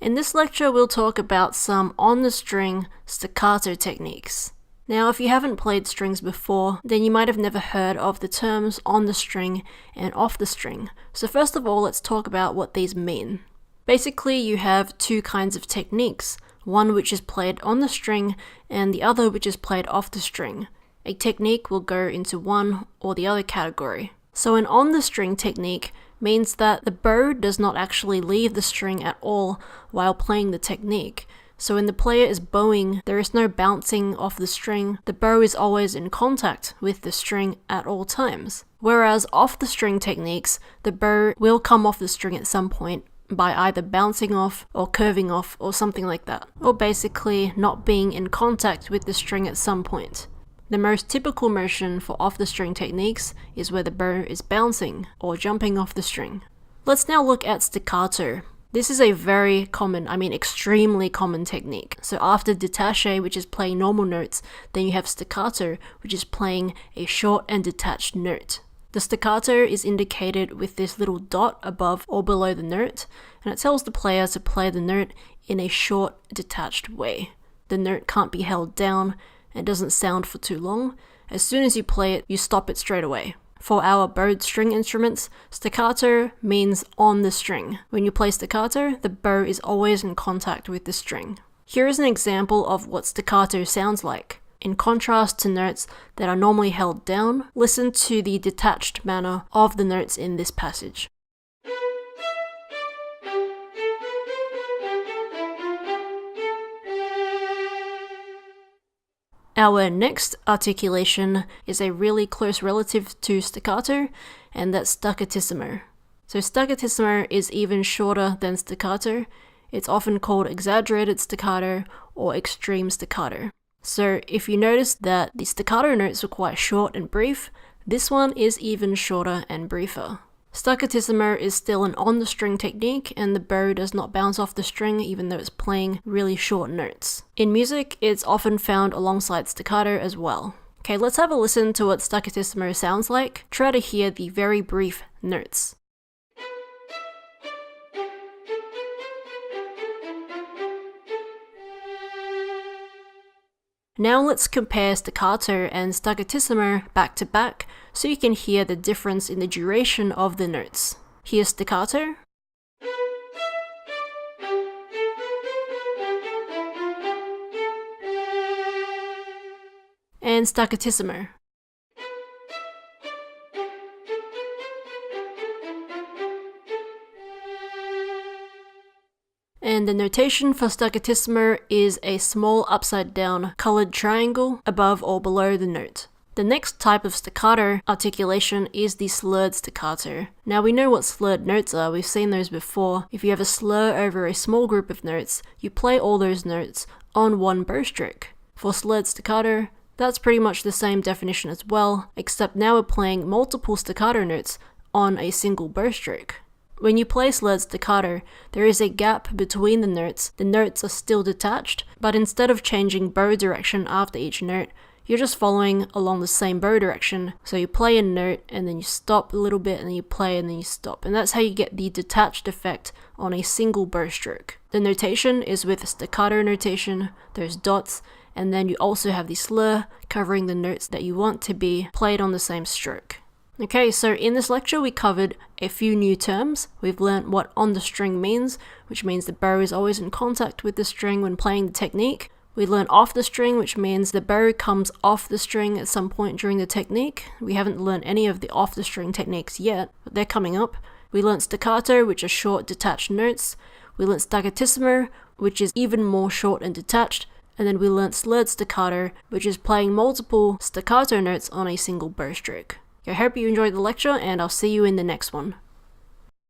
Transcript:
In this lecture, we'll talk about some on-the-string staccato techniques. Now, if you haven't played strings before, then you might have never heard of the terms on the string and off the string. So first of all, let's talk about what these mean. Basically, you have two kinds of techniques, one which is played on the string and the other which is played off the string. A technique will go into one or the other category. So an on the string technique means that the bow does not actually leave the string at all while playing the technique. So when the player is bowing, there is no bouncing off the string. The bow is always in contact with the string at all times. Whereas off the string techniques, the bow will come off the string at some point by either bouncing off or curving off or something like that, or basically not being in contact with the string at some point. The most typical motion for off-the-string techniques is where the bow is bouncing or jumping off the string. Let's now look at staccato. This is a very common, extremely common technique. So after détaché, which is playing normal notes, then you have staccato, which is playing a short and detached note. The staccato is indicated with this little dot above or below the note, and it tells the player to play the note in a short, detached way. The note can't be held down, it doesn't sound for too long. As soon as you play it, you stop it straight away. For our bowed string instruments, staccato means on the string. When you play staccato, the bow is always in contact with the string. Here is an example of what staccato sounds like. In contrast to notes that are normally held down, listen to the detached manner of the notes in this passage. Our next articulation is a really close relative to staccato, and that's staccatissimo. So staccatissimo is even shorter than staccato. It's often called exaggerated staccato or extreme staccato. So if you notice that the staccato notes are quite short and brief, this one is even shorter and briefer. Staccatissimo is still an on-the-string technique, and the bow does not bounce off the string even though it's playing really short notes. In music, it's often found alongside staccato as well. Okay, let's have a listen to what staccatissimo sounds like. Try to hear the very brief notes. Now let's compare staccato and staccatissimo back to back so you can hear the difference in the duration of the notes. Here's staccato. And staccatissimo. And the notation for staccatissimo is a small upside-down colored triangle above or below the note. The next type of staccato articulation is the slurred staccato. Now we know what slurred notes are, we've seen those before. If you have a slur over a small group of notes, you play all those notes on one bow stroke. For slurred staccato, that's pretty much the same definition as well, except now we're playing multiple staccato notes on a single bow stroke. When you play slurred staccato, there is a gap between the notes are still detached, but instead of changing bow direction after each note, you're just following along the same bow direction. So you play a note and then you stop a little bit and then you play and then you stop. And that's how you get the detached effect on a single bow stroke. The notation is with staccato notation, those dots, and then you also have the slur covering the notes that you want to be played on the same stroke. Okay, so in this lecture we covered a few new terms. We've learnt what on the string means, which means the bow is always in contact with the string when playing the technique. We learned off the string, which means the bow comes off the string at some point during the technique. We haven't learned any of the off the string techniques yet, but they're coming up. We learned staccato, which are short detached notes. We learned staccatissimo, which is even more short and detached. And then we learnt slurred staccato, which is playing multiple staccato notes on a single bow stroke. I hope you enjoyed the lecture, and I'll see you in the next one.